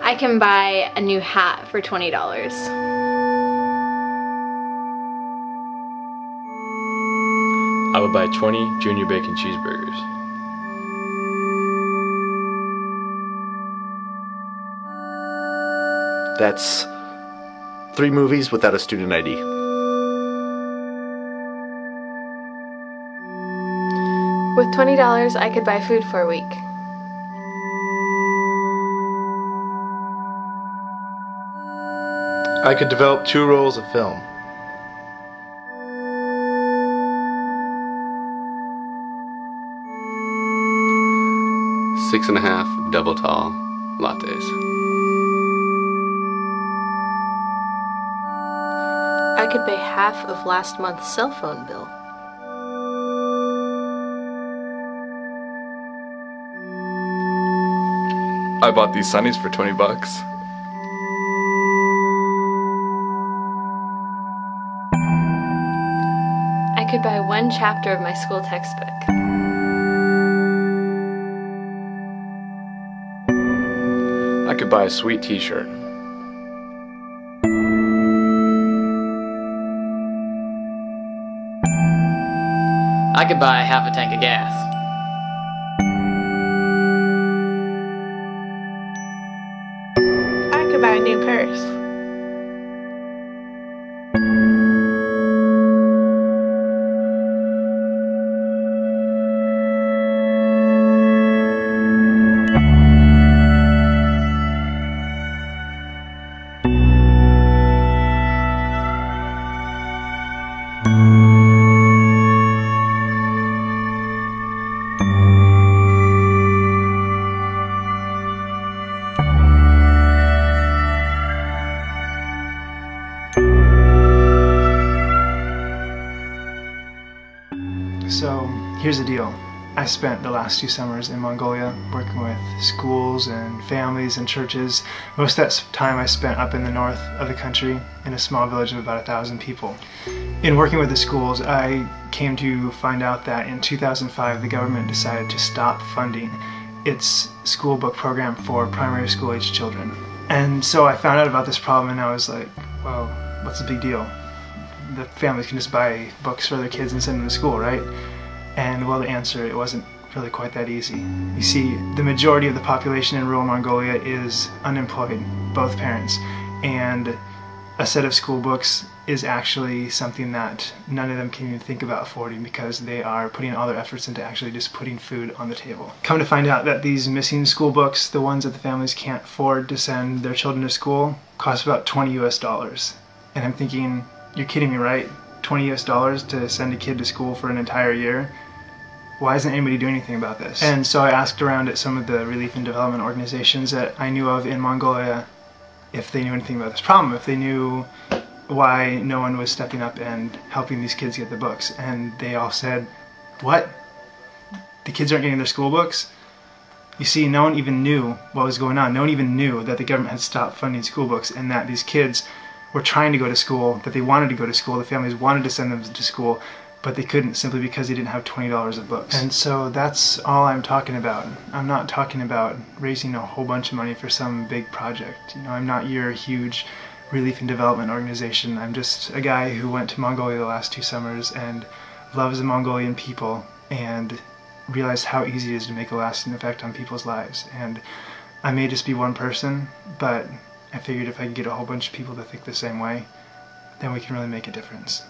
I can buy a new hat for $20. I would buy 20 junior bacon cheeseburgers. That's 3 movies without a student ID. With $20, I could buy food for a week. I could develop 2 rolls of film. $6.5 double tall lattes. I could pay half of last month's cell phone bill. I bought these sunnies for 20 bucks. I could buy 1 chapter of my school textbook. I could buy a sweet t-shirt. I could buy half a tank of gas. I could buy a new purse. So here's the deal. I spent the last 2 summers in Mongolia working with schools and families and churches. Most of that time I spent up in the north of the country in a small village of about 1,000 people. In working with the schools, I came to find out that in 2005 the government decided to stop funding its school book program for primary school age children. And so I found out about this problem and I was like, well, what's the big deal? The families can just buy books for their kids and send them to school, right? And well, the answer, it wasn't really quite that easy. You see, the majority of the population in rural Mongolia is unemployed, both parents, and a set of school books is actually something that none of them can even think about affording because they are putting all their efforts into actually just putting food on the table. Come to find out that these missing school books, the ones that the families can't afford to send their children to school, cost about $20 US. And I'm thinking, you're kidding me, right? $20 US to send a kid to school for an entire year? Why isn't anybody doing anything about this? And so I asked around at some of the relief and development organizations that I knew of in Mongolia if they knew anything about this problem, if they knew why no one was stepping up and helping these kids get the books. And they all said, what? The kids aren't getting their school books? You see, no one even knew what was going on. No one even knew that the government had stopped funding school books and that these kids were trying to go to school, that they wanted to go to school, the families wanted to send them to school, but they couldn't simply because they didn't have $20 of books. And so that's all I'm talking about. I'm not talking about raising a whole bunch of money for some big project. You know, I'm not your huge relief and development organization. I'm just a guy who went to Mongolia the last 2 summers and loves the Mongolian people and realized how easy it is to make a lasting effect on people's lives. And I may just be one person, but I figured if I could get a whole bunch of people to think the same way, then we can really make a difference.